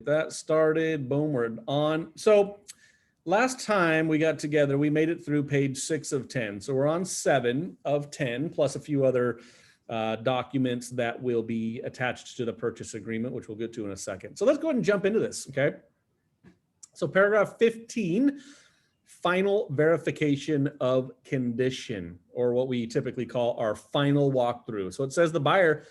That started. Boom, we're on. So last time we got together, we made it through page 6 of 10. So we're on 7 of 10, plus a few other documents that will be attached to the purchase agreement, which we'll get to in a second. So let's go ahead and jump into this, okay? So paragraph 15, final verification of condition, or what we typically call our final walkthrough. So it says the buyer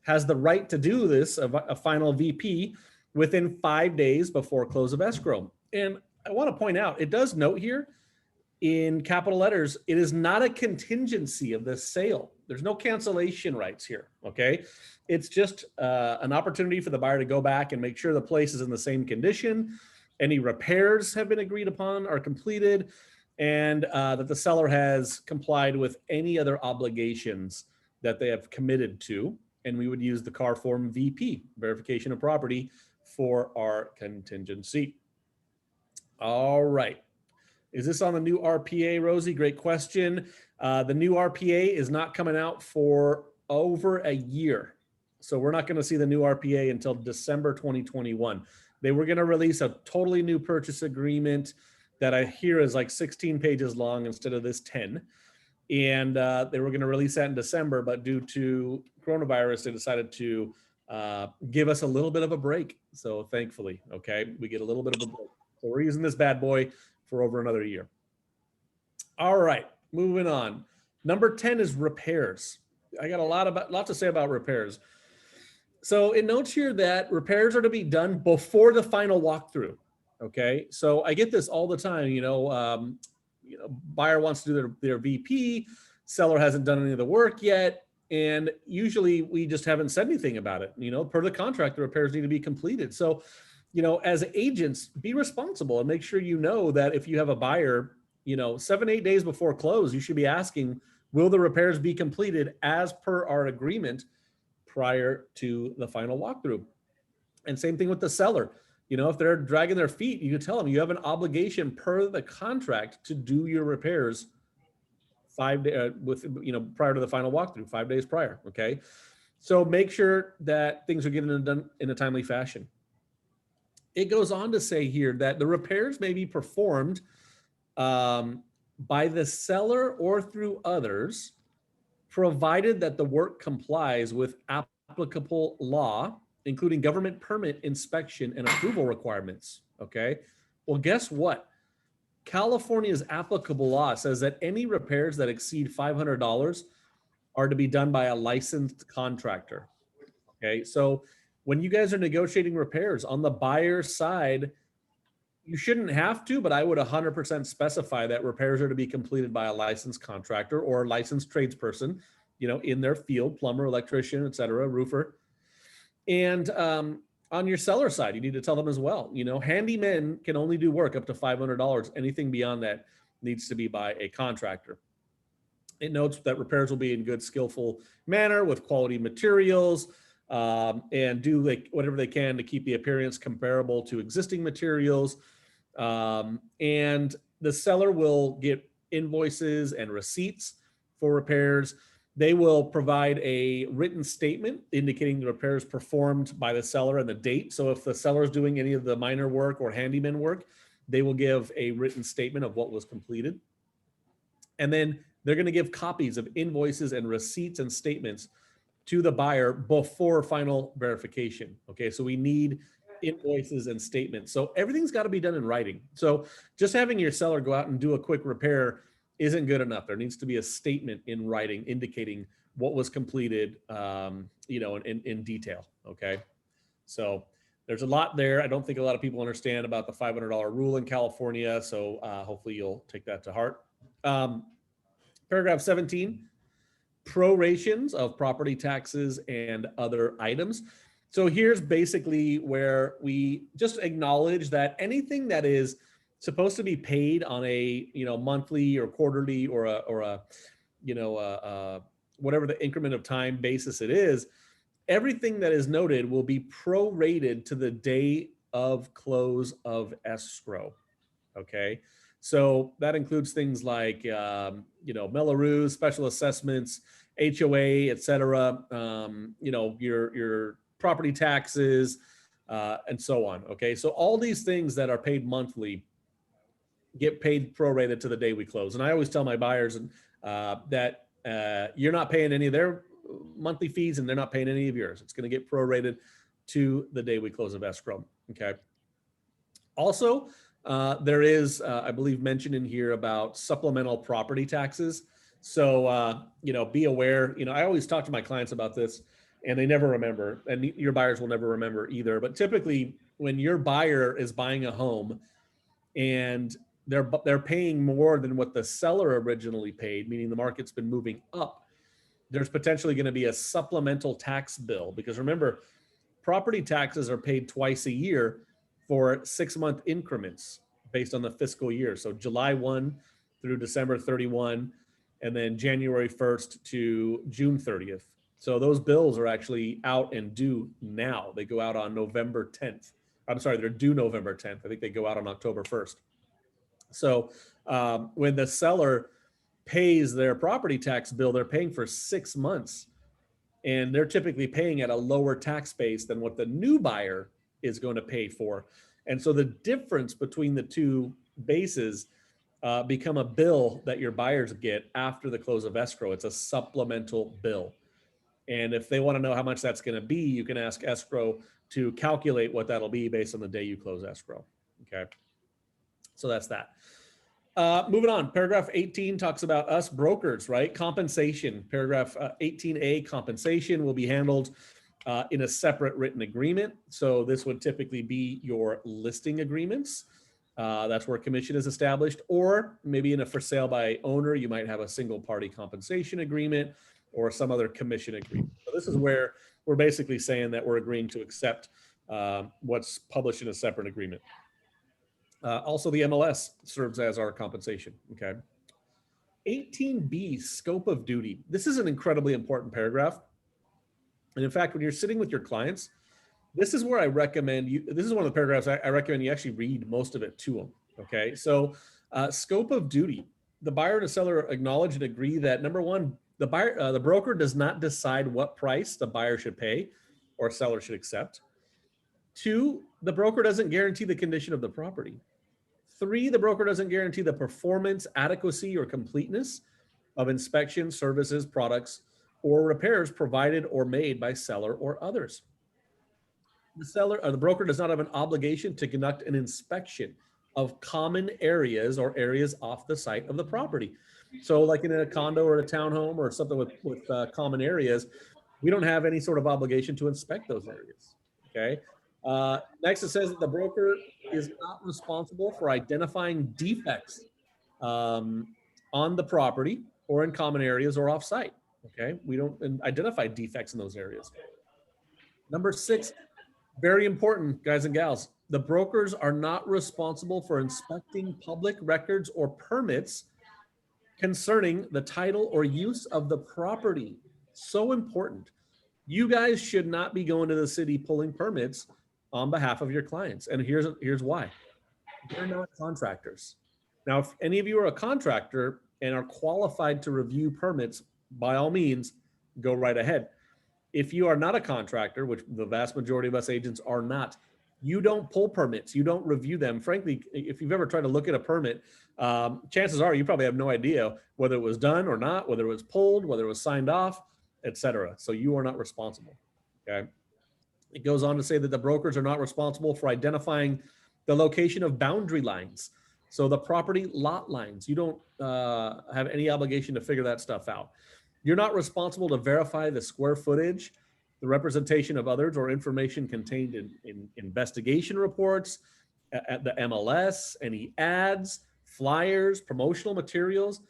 has the right to do this, a final VP, within 5 days before close of escrow. And I want to point out, it does note here in capital letters, it is not a contingency of this sale. There's no cancellation rights here, okay? It's just an opportunity for the buyer to go back and make sure the place is in the same condition, any repairs have been agreed upon, are completed, and that the seller has complied with any other obligations that they have committed to. And we would use the CAR form VP, verification of property, for our contingency. All right. Is this on the new RPA, Rosie? Great question. The new RPA is not coming out for over a year. So we're not going to see the new RPA until December 2021. They were going to release a totally new purchase agreement that I hear is like 16 pages long instead of this 10. And they were going to release that in December, but due to coronavirus, they decided to give us a little bit of a break. So thankfully, okay, we get a little bit of a break. So we're using this bad boy for over another year. All right, moving on. Number 10 is repairs. I got a lot to say about repairs. So it notes here that repairs are to be done before the final walkthrough. Okay, so I get this all the time. Buyer wants to do their VP, seller hasn't done any of the work yet, and usually we just haven't said anything about it. Per the contract, the repairs need to be completed. So, as agents, be responsible and make sure that if you have a buyer, 7-8 days before close, you should be asking, will the repairs be completed as per our agreement prior to the final walkthrough? And same thing with the seller. If they're dragging their feet, you can tell them you have an obligation per the contract to do your repairs 5 days prior to the final walkthrough, 5 days prior. Okay. So make sure that things are getting done in a timely fashion. It goes on to say here that the repairs may be performed by the seller or through others, provided that the work complies with applicable law, including government permit, inspection, and approval requirements. Okay. Well, guess what? California's applicable law says that any repairs that exceed $500 are to be done by a licensed contractor. Okay. So when you guys are negotiating repairs on the buyer's side, you shouldn't have to, but I would 100% specify that repairs are to be completed by a licensed contractor or a licensed tradesperson, in their field, plumber, electrician, et cetera, roofer. And on your seller side, you need to tell them as well, handymen can only do work up to $500. Anything beyond that needs to be by a contractor. It notes that repairs will be in good, skillful manner with quality materials, and do whatever they can to keep the appearance comparable to existing materials. And the seller will get invoices and receipts for repairs. They will provide a written statement indicating the repairs performed by the seller and the date. So if the seller is doing any of the minor work or handyman work, they will give a written statement of what was completed. And then they're going to give copies of invoices and receipts and statements to the buyer before final verification. Okay, so we need invoices and statements. So everything's got to be done in writing. So just having your seller go out and do a quick repair isn't good enough. There needs to be a statement in writing indicating what was completed, in detail. Okay, so there's a lot there. I don't think a lot of people understand about the $500 rule in California. So hopefully you'll take that to heart. Paragraph 17. Prorations of property taxes and other items. So here's basically where we just acknowledge that anything that is supposed to be paid on a monthly or quarterly or a whatever the increment of time basis it is, everything that is noted will be prorated to the day of close of escrow. Okay. So that includes things like, Mellaroo, special assessments, HOA, et cetera, your property taxes, and so on. Okay, so all these things that are paid monthly get paid prorated to the day we close. And I always tell my buyers that you're not paying any of their monthly fees, and they're not paying any of yours. It's going to get prorated to the day we close of escrow. Okay. Also, there is, I believe, mentioned in here about supplemental property taxes. So, be aware. I always talk to my clients about this, and they never remember, and your buyers will never remember either. But typically, when your buyer is buying a home and they're paying more than what the seller originally paid, meaning the market's been moving up, there's potentially going to be a supplemental tax bill. Because remember, property taxes are paid twice a year for 6-month increments based on the fiscal year. So July 1 through December 31, and then January 1st to June 30th. So those bills are actually out and due now. They go out on November 10th. I'm sorry, they're due November 10th. I think they go out on October 1st. So when the seller pays their property tax bill, they're paying for 6 months, and they're typically paying at a lower tax base than what the new buyer is going to pay for. And so the difference between the two bases become a bill that your buyers get after the close of escrow. It's a supplemental bill. And if they want to know how much that's going to be, you can ask escrow to calculate what that'll be based on the day you close escrow. Okay. So that's that. Moving on, paragraph 18 talks about us brokers, right? Compensation. Paragraph 18A, compensation will be handled in a separate written agreement. So this would typically be your listing agreements. That's where commission is established, or maybe in a for sale by owner, you might have a single party compensation agreement or some other commission agreement. So this is where we're basically saying that we're agreeing to accept what's published in a separate agreement. Also, the MLS serves as our compensation. Okay. 18B, scope of duty. This is an incredibly important paragraph. And in fact, when you're sitting with your clients, this is where I recommend you, this is one of the paragraphs I recommend you actually read most of it to them. Okay. So scope of duty, the buyer and the seller acknowledge and agree that number one, the broker does not decide what price the buyer should pay or seller should accept. 2, the broker doesn't guarantee the condition of the property. 3, the broker doesn't guarantee the performance, adequacy, or completeness of inspection, services, products, or repairs provided or made by seller or others. The seller or the broker does not have an obligation to conduct an inspection of common areas or areas off the site of the property. So like in a condo or a townhome or something with common areas, we don't have any sort of obligation to inspect those areas. Okay. Next, it says that the broker is not responsible for identifying defects on the property or in common areas or off-site. Okay, we don't identify defects in those areas. Number 6, very important, guys and gals. The brokers are not responsible for inspecting public records or permits concerning the title or use of the property. So important. You guys should not be going to the city pulling permits on behalf of your clients. And here's why. They're not contractors. Now, if any of you are a contractor and are qualified to review permits, by all means, go right ahead. If you are not a contractor, which the vast majority of us agents are not, you don't pull permits. You don't review them. Frankly, if you've ever tried to look at a permit, chances are you probably have no idea whether it was done or not, whether it was pulled, whether it was signed off, etc. So you are not responsible. Okay. It goes on to say that the brokers are not responsible for identifying the location of boundary lines. So the property lot lines, you don't have any obligation to figure that stuff out. You're not responsible to verify the square footage, the representation of others, or information contained in investigation reports, at the MLS, any ads, flyers, promotional materials.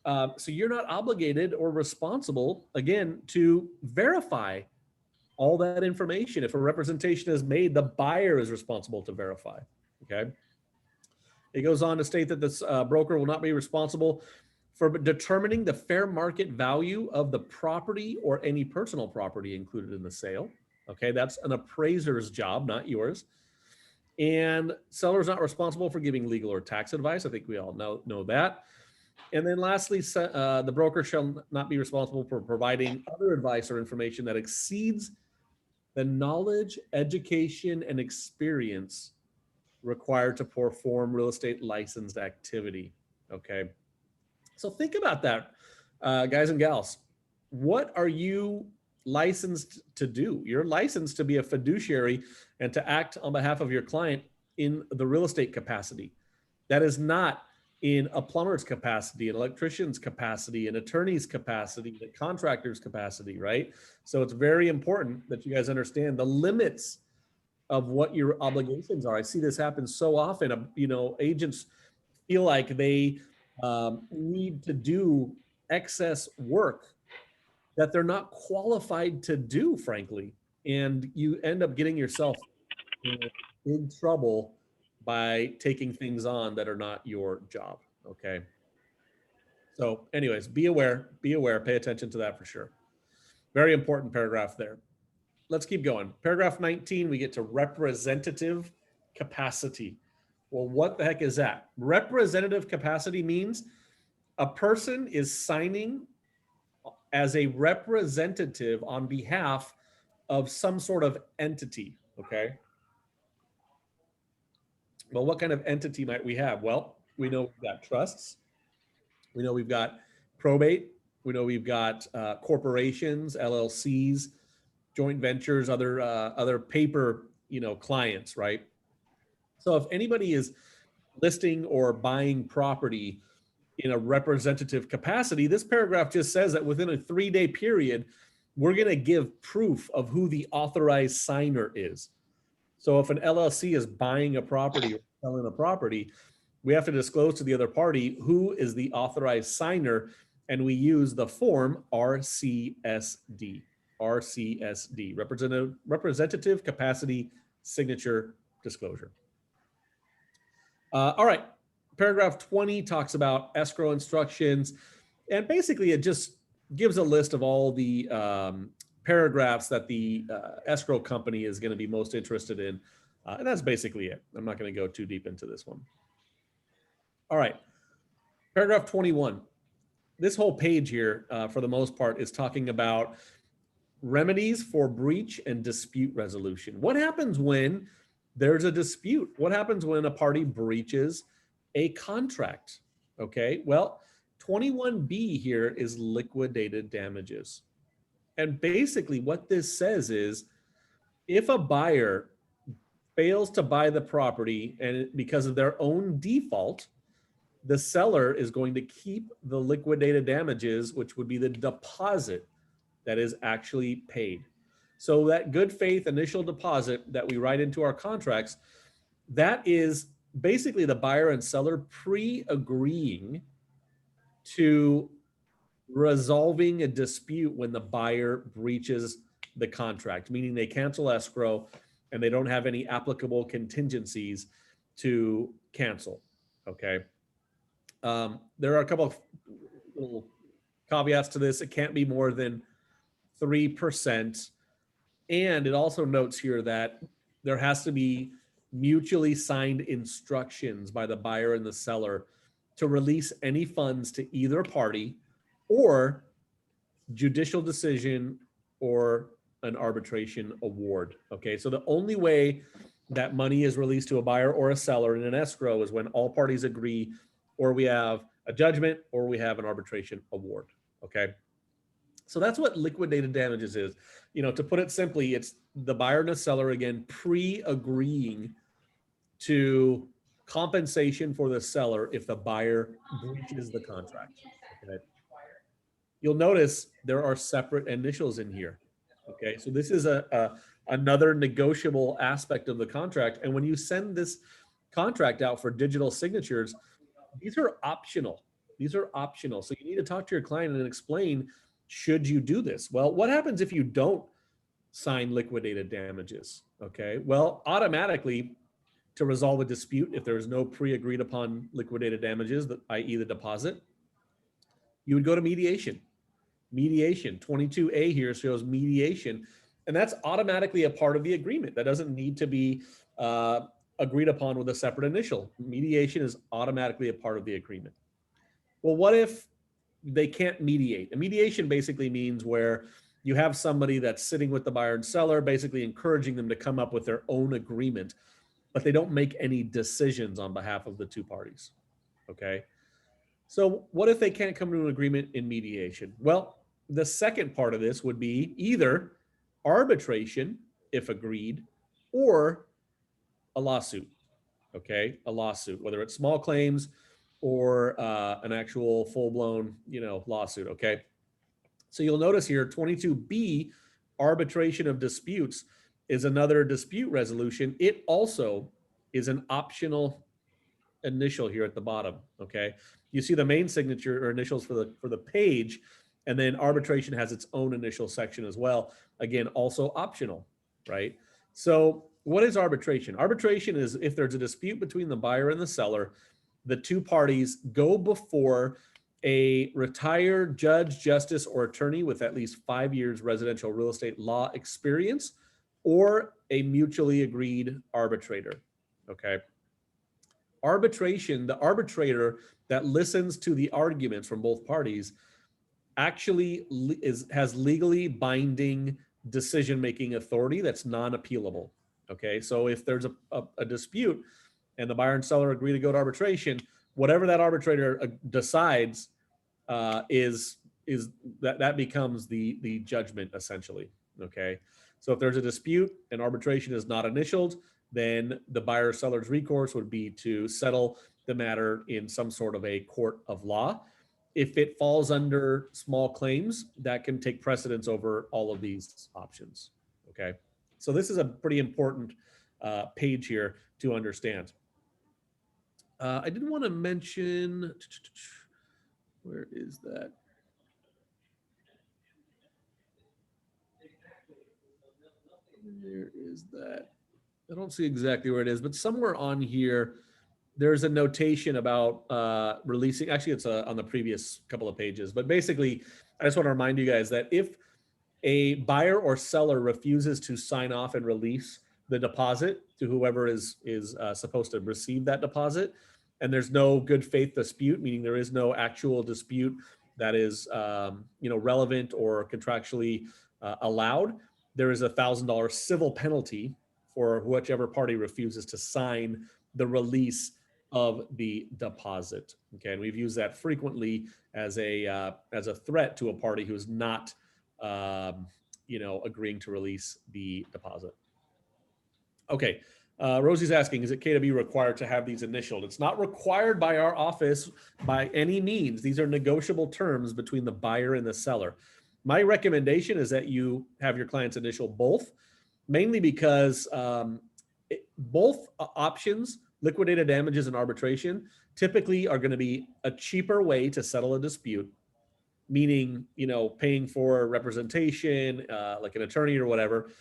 So you're not obligated or responsible, again, to verify all that information. If a representation is made, the buyer is responsible to verify. Okay. It goes on to state that this broker will not be responsible for determining the fair market value of the property or any personal property included in the sale. Okay, that's an appraiser's job, not yours. And seller's not responsible for giving legal or tax advice. I think we all know that. And then lastly, the broker shall not be responsible for providing other advice or information that exceeds the knowledge, education, and experience required to perform real estate licensed activity. Okay. So think about that, guys and gals. What are you licensed to do? You're licensed to be a fiduciary and to act on behalf of your client in the real estate capacity. That is not in a plumber's capacity, an electrician's capacity, an attorney's capacity, a contractor's capacity, right? So it's very important that you guys understand the limits of what your obligations are. I see this happen so often. Agents feel like they need to do excess work that they're not qualified to do, frankly. And you end up getting yourself in big trouble by taking things on that are not your job. Okay. So, anyways, be aware, pay attention to that for sure. Very important paragraph there. Let's keep going. Paragraph 19, we get to representative capacity. Well, what the heck is that? Representative capacity means a person is signing as a representative on behalf of some sort of entity. Okay. Well, what kind of entity might we have? Well, we know we've got trusts. We know we've got probate. We know we've got corporations, LLCs, joint ventures, other paper, clients, right? So if anybody is listing or buying property in a representative capacity, this paragraph just says that within a 3-day period, we're going to give proof of who the authorized signer is. So if an LLC is buying a property or selling a property, we have to disclose to the other party who is the authorized signer, and we use the form RCSD. RCSD, representative capacity signature disclosure. All right, paragraph 20 talks about escrow instructions, and basically it just gives a list of all the paragraphs that the escrow company is going to be most interested in, and that's basically it. I'm not going to go too deep into this one. All right, paragraph 21. This whole page here, for the most part, is talking about remedies for breach and dispute resolution. What happens when there's a dispute? What happens when a party breaches a contract? Okay, well, 21B here is liquidated damages. And basically what this says is if a buyer fails to buy the property and because of their own default, the seller is going to keep the liquidated damages, which would be the deposit that is actually paid. So that good faith initial deposit that we write into our contracts, that is basically the buyer and seller pre-agreeing to resolving a dispute when the buyer breaches the contract, meaning they cancel escrow and they don't have any applicable contingencies to cancel. Okay. There are a couple of little caveats to this. It can't be more than 3%. And it also notes here that there has to be mutually signed instructions by the buyer and the seller to release any funds to either party, or judicial decision or an arbitration award. Okay, so the only way that money is released to a buyer or a seller in an escrow is when all parties agree, or we have a judgment, or we have an arbitration award. Okay, so that's what liquidated damages is. To put it simply, it's the buyer and the seller, again, pre-agreeing to compensation for the seller if the buyer breaches the contract. Okay. You'll notice there are separate initials in here. Okay, so this is another negotiable aspect of the contract. And when you send this contract out for digital signatures, these are optional. These are optional. So you need to talk to your client and explain, should you do this? Well, what happens if you don't sign liquidated damages? Okay, well, automatically, to resolve a dispute, if there is no pre-agreed upon liquidated damages, i.e. the deposit, you would go to mediation. Mediation, 22A here shows mediation, and that's automatically a part of the agreement. That doesn't need to be agreed upon with a separate initial. Mediation is automatically a part of the agreement. Well, what if they can't mediate? A mediation basically means where you have somebody that's sitting with the buyer and seller, basically encouraging them to come up with their own agreement, but they don't make any decisions on behalf of the two parties. Okay. So what if they can't come to an agreement in mediation? Well, the second part of this would be either arbitration, if agreed, or a lawsuit. Okay, a lawsuit, whether it's small claims or an actual full-blown, lawsuit. Okay, so you'll notice here 22B, arbitration of disputes, is another dispute resolution. It also is an optional initial here at the bottom. Okay, you see the main signature or initials for the page, and then arbitration has its own initial section as well. Again, also optional, right? So what is arbitration? Arbitration is if there's a dispute between the buyer and the seller, the two parties go before a retired judge, justice, or attorney with at least 5 years residential real estate law experience, or a mutually agreed arbitrator. Okay. Arbitration, the arbitrator that listens to the arguments from both parties actually has legally binding decision-making authority that's non-appealable. Okay, so if there's a dispute and the buyer and seller agree to go to arbitration, whatever that arbitrator decides is that becomes the judgment essentially. Okay, so if there's a dispute and arbitration is not initialed, then the buyer or seller's recourse would be to settle the matter in some sort of a court of law. If it falls under small claims, that can take precedence over all of these options. Okay, so this is a pretty important page here to understand. I did want to mention, where is that? Where is that? I don't see exactly where it is, but somewhere on here, there's a notation about releasing. Actually, it's on the previous couple of pages, but basically, I just want to remind you guys that if a buyer or seller refuses to sign off and release the deposit to whoever is supposed to receive that deposit, and there's no good faith dispute, meaning there is no actual dispute that is relevant or contractually allowed, there is $1,000 civil penalty for whichever party refuses to sign the release of the deposit. Okay, and we've used that frequently as a threat to a party who's not agreeing to release the deposit. Okay, Rosie's asking, is it okay to be required to have these initialed? It's not required by our office by any means. These are negotiable terms between the buyer and the seller. My recommendation is that you have your clients initial both, mainly because both options, liquidated damages and arbitration, typically are going to be a cheaper way to settle a dispute, meaning, paying for representation, like an attorney or whatever.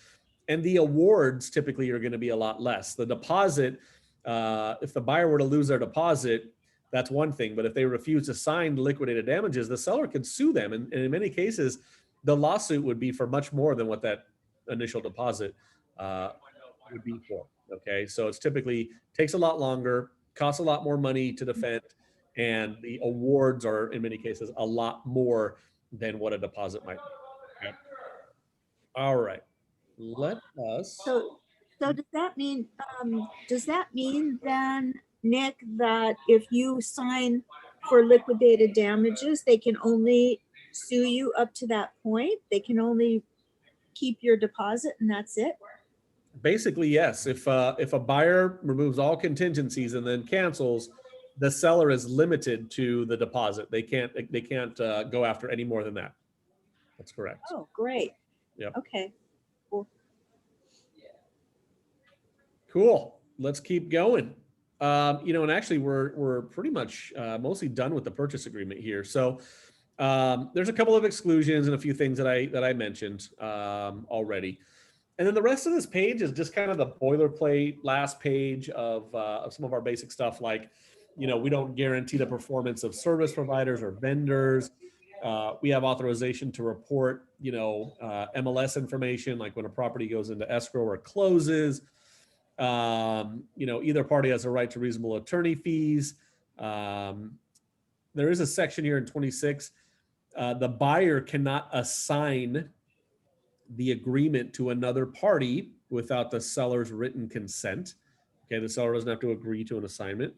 And the awards typically are going to be a lot less. The deposit, if the buyer were to lose their deposit, that's one thing. But if they refuse to sign liquidated damages, the seller can sue them. And in many cases, the lawsuit would be for much more than what that initial deposit would be for. Okay, so it's typically takes a lot longer, costs a lot more money to defend, and the awards are in many cases a lot more than what a deposit might be. Okay. All right, let us. So does that mean then, Nick, that if you sign for liquidated damages, they can only sue you up to that point? They can only keep your deposit and that's it? Basically, yes. If a buyer removes all contingencies and then cancels, the seller is limited to the deposit. They can't go after any more than that. That's correct. Oh, great. Yep. Okay. Cool. Let's keep going. And actually, we're pretty much mostly done with the purchase agreement here. So there's a couple of exclusions and a few things that I mentioned already. And then the rest of this page is just kind of the boilerplate last page of some of our basic stuff, like, we don't guarantee the performance of service providers or vendors. We have authorization to report, MLS information, like when a property goes into escrow or closes. Either party has a right to reasonable attorney fees. There is a section here in 26. The buyer cannot assign the agreement to another party without the seller's written consent. Okay, the seller doesn't have to agree to an assignment.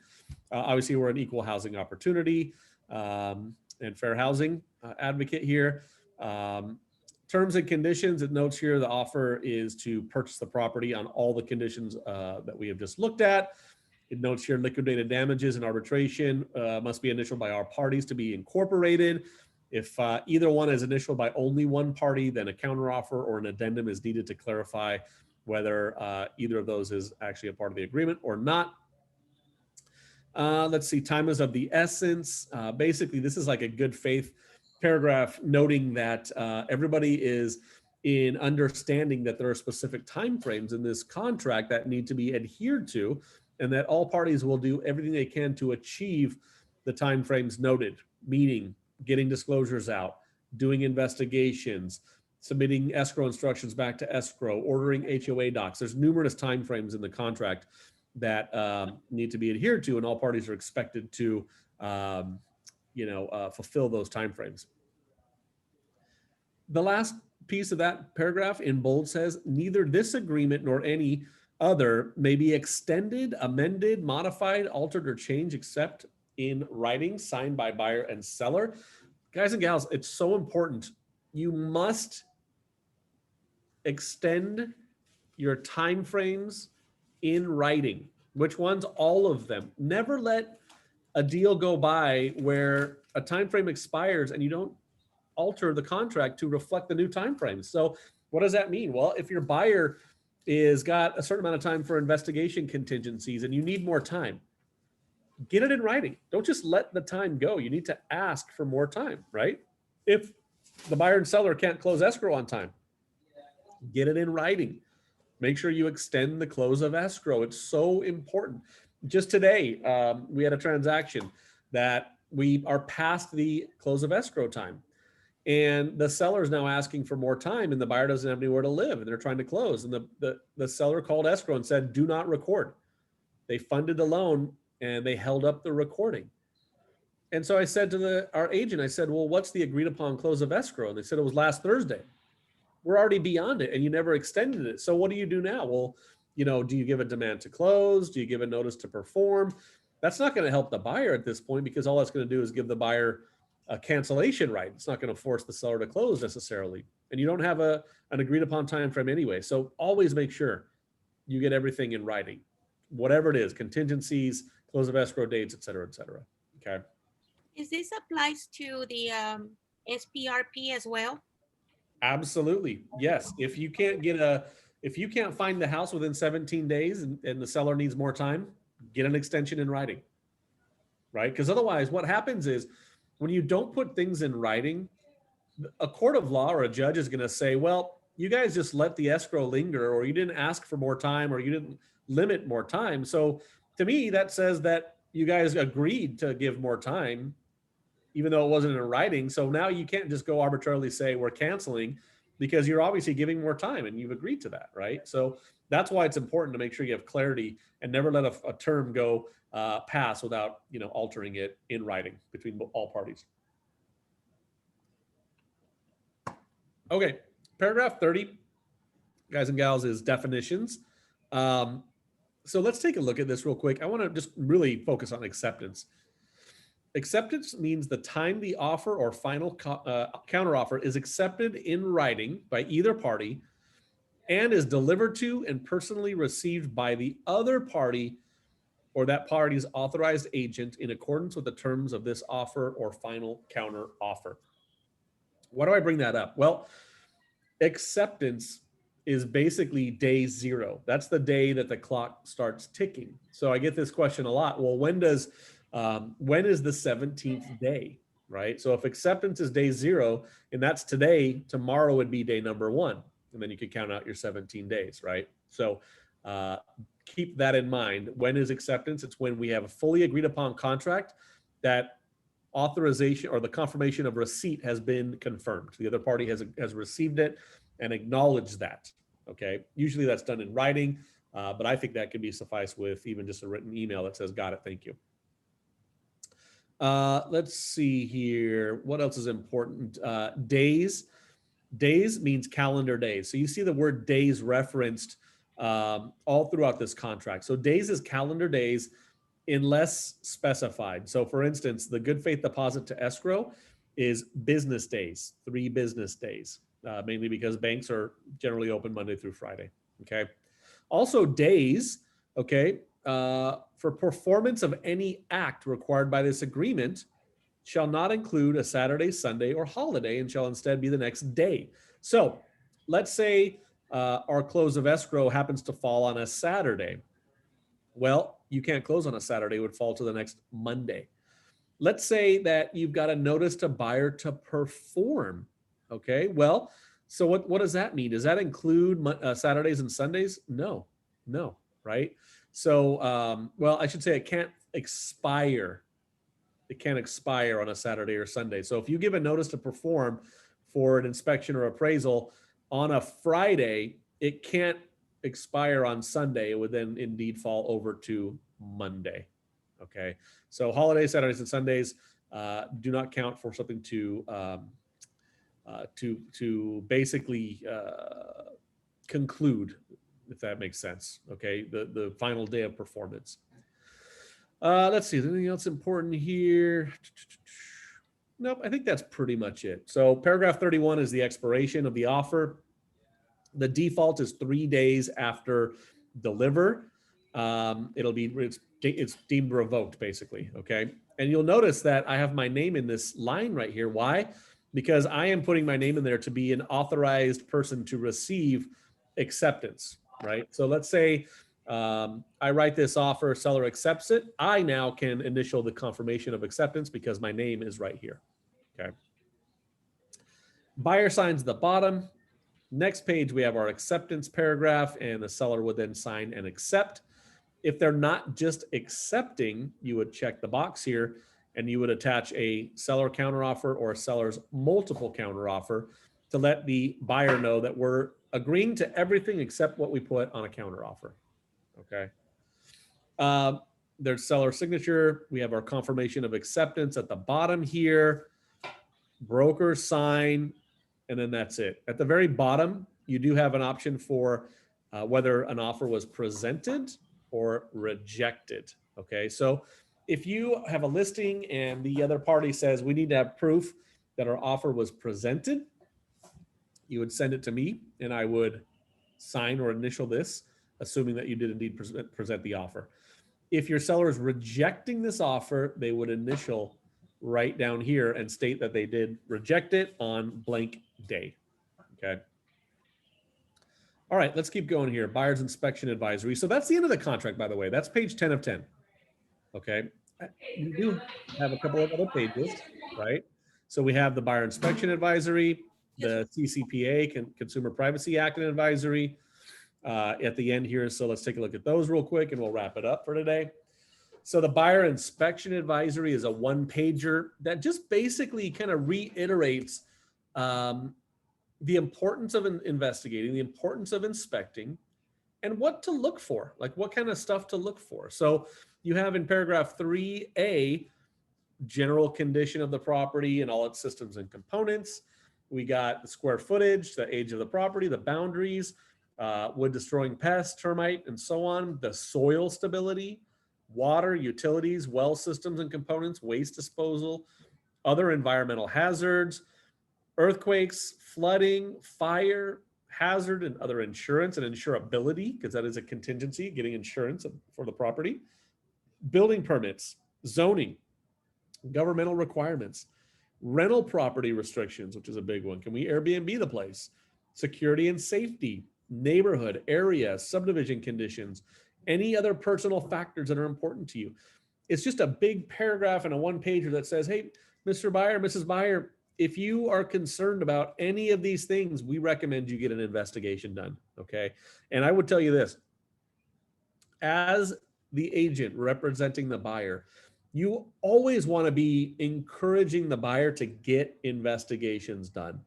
Obviously, we're an equal housing opportunity and fair housing advocate here. Terms and conditions, it notes here the offer is to purchase the property on all the conditions that we have just looked at. It notes here liquidated damages and arbitration must be initialed by our parties to be incorporated. If either one is initialed by only one party, then a counteroffer or an addendum is needed to clarify whether either of those is actually a part of the agreement or not. Let's see, time is of the essence. Basically, this is like a good faith paragraph noting that everybody is in understanding that there are specific timeframes in this contract that need to be adhered to, and that all parties will do everything they can to achieve the timeframes noted, meaning getting disclosures out, doing investigations, submitting escrow instructions back to escrow, ordering HOA docs. There's numerous timeframes in the contract that need to be adhered to, and all parties are expected to, fulfill those timeframes. The last piece of that paragraph in bold says, neither this agreement nor any other may be extended, amended, modified, altered, or changed except in writing signed by buyer and seller. Guys and gals, it's so important. You must extend your timeframes in writing. Which ones? All of them. Never let a deal go by where a time frame expires and you don't alter the contract to reflect the new time frame. So what does that mean? Well, if your buyer is got a certain amount of time for investigation contingencies and you need more time, get it in writing. Don't just let the time go. You need to ask for more time, right? If the buyer and seller can't close escrow on time, get it in writing. Make sure you extend the close of escrow. It's so important. Just today, we had a transaction that we are past the close of escrow time. And the seller is now asking for more time, and the buyer doesn't have anywhere to live, and they're trying to close. And the seller called escrow and said, do not record. They funded the loan, and they held up the recording. And so I said to our agent, I said, well, what's the agreed upon close of escrow? And they said it was last Thursday. We're already beyond it, and you never extended it. So what do you do now? Well, do you give a demand to close? Do you give a notice to perform? That's not going to help the buyer at this point, because all that's going to do is give the buyer a cancellation right. It's not going to force the seller to close necessarily. And you don't have an agreed upon time frame anyway. So always make sure you get everything in writing, whatever it is, contingencies, close of escrow dates, et cetera, et cetera. Okay. Is this applies to the SPRP as well? Absolutely. Yes. If you can't find the house within 17 days and the seller needs more time, get an extension in writing, right? Because otherwise what happens is when you don't put things in writing, a court of law or a judge is going to say, well, you guys just let the escrow linger, or you didn't ask for more time, or you didn't limit more time. So to me, that says that you guys agreed to give more time, even though it wasn't in writing. So now you can't just go arbitrarily say we're canceling, because you're obviously giving more time and you've agreed to that, right? So that's why it's important to make sure you have clarity and never let a term go pass without altering it in writing between all parties. Okay, paragraph 30, guys and gals, is definitions. So let's take a look at this real quick. I want to just really focus on acceptance. Acceptance means the time the offer or final counteroffer is accepted in writing by either party and is delivered to and personally received by the other party or that party's authorized agent in accordance with the terms of this offer or final counteroffer. Why do I bring that up? Well, acceptance is basically day zero. That's the day that the clock starts ticking. So I get this question a lot. Well, when is the 17th day, right? So if acceptance is day zero, and that's today, tomorrow would be day number 1. And then you could count out your 17 days, right? So keep that in mind. When is acceptance? It's when we have a fully agreed upon contract that authorization or the confirmation of receipt has been confirmed. The other party has received it and acknowledged that, okay? Usually that's done in writing, but I think that could be sufficed with even just a written email that says, got it, thank you. Let's see here. What else is important? Days. Days means calendar days. So you see the word days referenced all throughout this contract. So days is calendar days unless specified. So for instance, the good faith deposit to escrow is business days, 3 business days, mainly because banks are generally open Monday through Friday. Okay. Also days, okay, for performance of any act required by this agreement shall not include a Saturday, Sunday, or holiday and shall instead be the next day. So let's say our close of escrow happens to fall on a Saturday. Well, you can't close on a Saturday, it would fall to the next Monday. Let's say that you've got a notice to buyer to perform. Okay, well, so what does that mean? Does that include Saturdays and Sundays? No, right? So, well, I should say it can't expire. It can't expire on a Saturday or Sunday. So if you give a notice to perform for an inspection or appraisal on a Friday, it can't expire on Sunday. It would then indeed fall over to Monday. Okay. So holidays, Saturdays, and Sundays do not count for something to basically conclude, if that makes sense. Okay. The final day of performance. Let's see, is there anything else important here? Nope, I think that's pretty much it. So paragraph 31 is the expiration of the offer. The default is 3 days after deliver. It's deemed revoked, basically, okay? And you'll notice that I have my name in this line right here. Why? Because I am putting my name in there to be an authorized person to receive acceptance, right? So let's say I write this offer, seller accepts it. I now can initial the confirmation of acceptance because my name is right here, okay? Buyer signs at the bottom. Next page, we have our acceptance paragraph, and the seller would then sign and accept. If they're not just accepting, you would check the box here, and you would attach a seller counteroffer or a seller's multiple counteroffer to let the buyer know that we're agreeing to everything except what we put on a counteroffer. Okay. There's seller signature. We have our confirmation of acceptance at the bottom here. Broker sign, and then that's it. At the very bottom, you do have an option for whether an offer was presented or rejected. Okay, so if you have a listing and the other party says we need to have proof that our offer was presented, you would send it to me and I would sign or initial this, assuming that you did indeed present the offer. If your seller is rejecting this offer, they would initial right down here and state that they did reject it on blank day. Okay. All right, let's keep going here. Buyer's inspection advisory. So that's the end of the contract, by the way. That's page 10 of 10. Okay. We do have a couple of other pages, right? So we have the buyer inspection advisory, the CCPA, Consumer Privacy Act and advisory at the end here. So let's take a look at those real quick and we'll wrap it up for today. So the buyer inspection advisory is a 1-pager that just basically kind of reiterates the importance of investigating, the importance of inspecting, and what to look for, like what kind of stuff to look for. So you have in paragraph 3A, general condition of the property and all its systems and components. We got the square footage, the age of the property, the boundaries, wood destroying pests, termite, and so on, the soil stability, water, utilities, well systems and components, waste disposal, other environmental hazards, earthquakes, flooding, fire, hazard, and other insurance and insurability, because that is a contingency, getting insurance for the property, building permits, zoning, governmental requirements, rental property restrictions, which is a big one. Can we Airbnb the place? Security and safety, neighborhood, area, subdivision conditions, any other personal factors that are important to you. It's just a big paragraph and a 1-pager that says, hey, Mr. Buyer, Mrs. Buyer, if you are concerned about any of these things, we recommend you get an investigation done, okay? And I would tell you this, as the agent representing the buyer, you always want to be encouraging the buyer to get investigations done.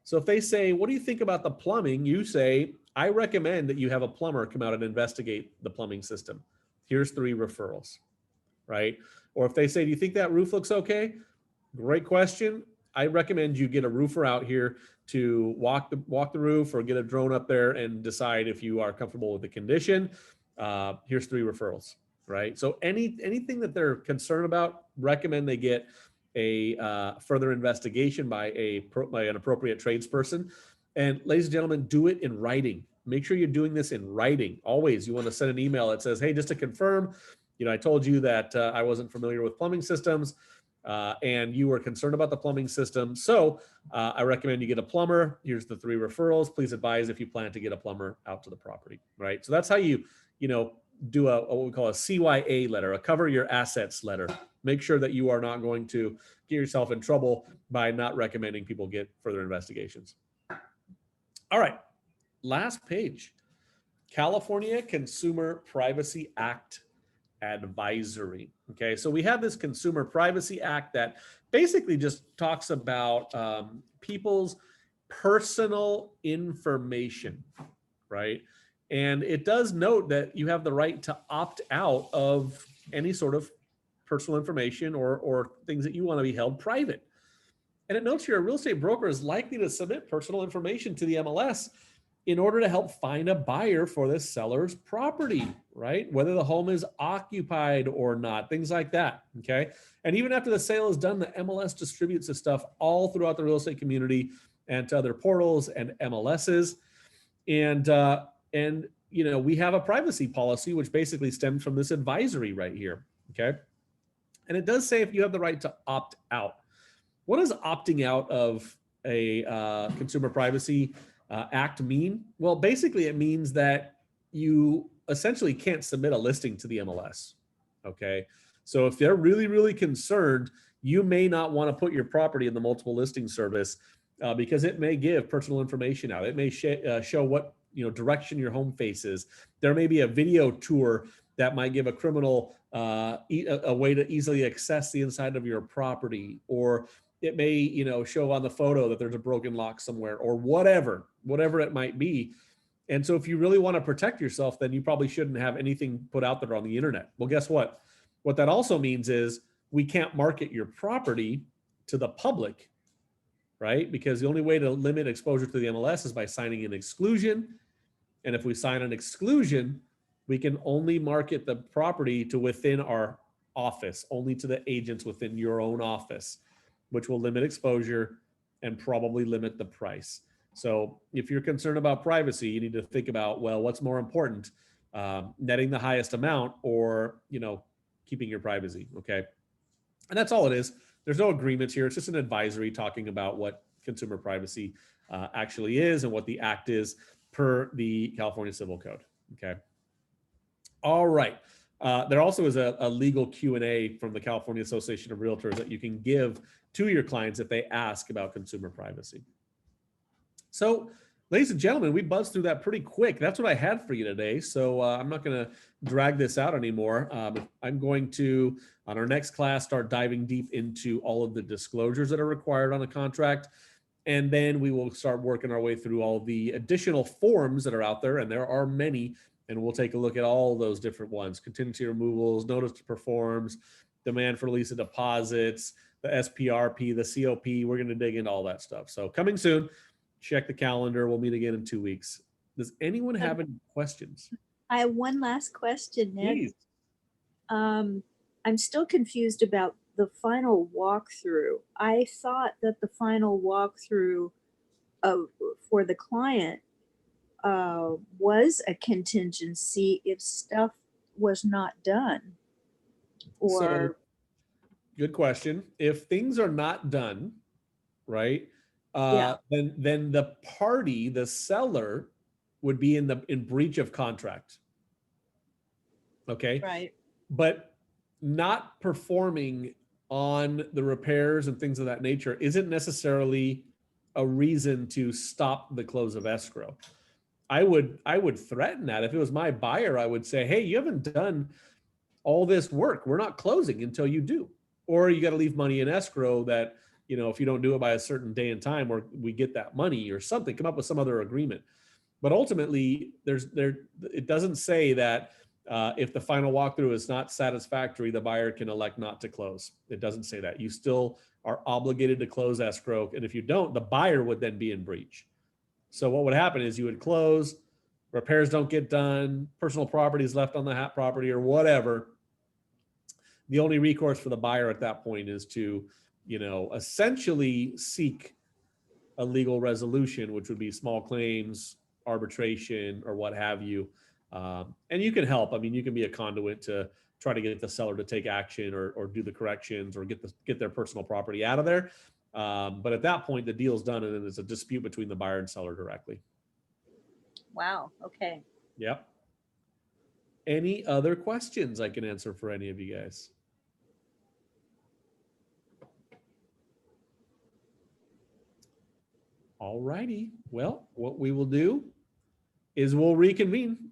So if they say, what do you think about the plumbing? You say, I recommend that you have a plumber come out and investigate the plumbing system. Here's 3 referrals, right? Or if they say, do you think that roof looks okay? Great question. I recommend you get a roofer out here to walk the roof or get a drone up there and decide if you are comfortable with the condition. Here's 3 referrals, right? So anything that they're concerned about, recommend they get a further investigation by an appropriate tradesperson. And ladies and gentlemen, do it in writing. Make sure you're doing this in writing. Always, you want to send an email that says, hey, just to confirm, I told you that I wasn't familiar with plumbing systems and you were concerned about the plumbing system. So I recommend you get a plumber. Here's the 3 referrals. Please advise if you plan to get a plumber out to the property, right? So that's how you do what we call a CYA letter, a cover your assets letter. Make sure that you are not going to get yourself in trouble by not recommending people get further investigations. All right, last page. California Consumer Privacy Act advisory. Okay, so we have this Consumer Privacy Act that basically just talks about people's personal information, right? And it does note that you have the right to opt out of any sort of personal information or things that you want to be held private. And it notes here, a real estate broker is likely to submit personal information to the MLS in order to help find a buyer for the seller's property, right? Whether the home is occupied or not, things like that, okay? And even after the sale is done, the MLS distributes this stuff all throughout the real estate community and to other portals and MLSs. And we have a privacy policy, which basically stems from this advisory right here, okay? And it does say if you have the right to opt out. What does opting out of a Consumer Privacy Act mean? Well, basically it means that you essentially can't submit a listing to the MLS, okay? So if they're really, really concerned, you may not want to put your property in the multiple listing service because it may give personal information out. It may show what direction your home faces. There may be a video tour that might give a criminal a way to easily access the inside of your property, or it may show on the photo that there's a broken lock somewhere, or whatever it might be. And so if you really want to protect yourself, then you probably shouldn't have anything put out there on the internet. Well, guess what? What that also means is we can't market your property to the public, right? Because the only way to limit exposure to the MLS is by signing an exclusion. And if we sign an exclusion, we can only market the property to within our office, only to the agents within your own office, which will limit exposure and probably limit the price. So if you're concerned about privacy, you need to think about, well, what's more important, netting the highest amount or, keeping your privacy, okay? And that's all it is. There's no agreements here. It's just an advisory talking about what consumer privacy actually is and what the act is per the California Civil Code, okay? All right. There also is a legal Q&A from the California Association of Realtors that you can give to your clients if they ask about consumer privacy. So, ladies and gentlemen, we buzzed through that pretty quick. That's what I had for you today. So I'm not going to drag this out anymore. I'm going to, on our next class, start diving deep into all of the disclosures that are required on a contract. And then we will start working our way through all the additional forms that are out there. And there are many. And we'll take a look at all those different ones: contingency removals, notice to performs, demand for release of deposits, the SPRP, the COP. We're going to dig into all that stuff. So coming soon. Check the calendar. We'll meet again in 2 weeks. Does anyone have any questions? I have one last question, Nick. Please. I'm still confused about the final walkthrough. I thought that the final walkthrough for the client was a contingency if stuff was not done. Or good question. If things are not done, right? Yeah. Then the party, the seller, would be in breach of contract. Okay. Right. But not performing on the repairs and things of that nature isn't necessarily a reason to stop the close of escrow. I would threaten that. If it was my buyer, I would say, hey, you haven't done all this work. We're not closing until you do. Or you got to leave money in escrow that, if you don't do it by a certain day and time, or we get that money or something, come up with some other agreement. But ultimately, it doesn't say that If the final walkthrough is not satisfactory, the buyer can elect not to close. It doesn't say that. You still are obligated to close escrow. And if you don't, the buyer would then be in breach. So what would happen is you would close, repairs don't get done, personal property is left on the property or whatever. The only recourse for the buyer at that point is to, essentially seek a legal resolution, which would be small claims, arbitration, or what have you. And you can help. I mean, you can be a conduit to try to get the seller to take action or do the corrections or get their personal property out of there. But at that point, the deal's done, and then it's a dispute between the buyer and seller directly. Wow. Okay. Yep. Any other questions I can answer for any of you guys? All righty. Well, what we will do is we'll reconvene.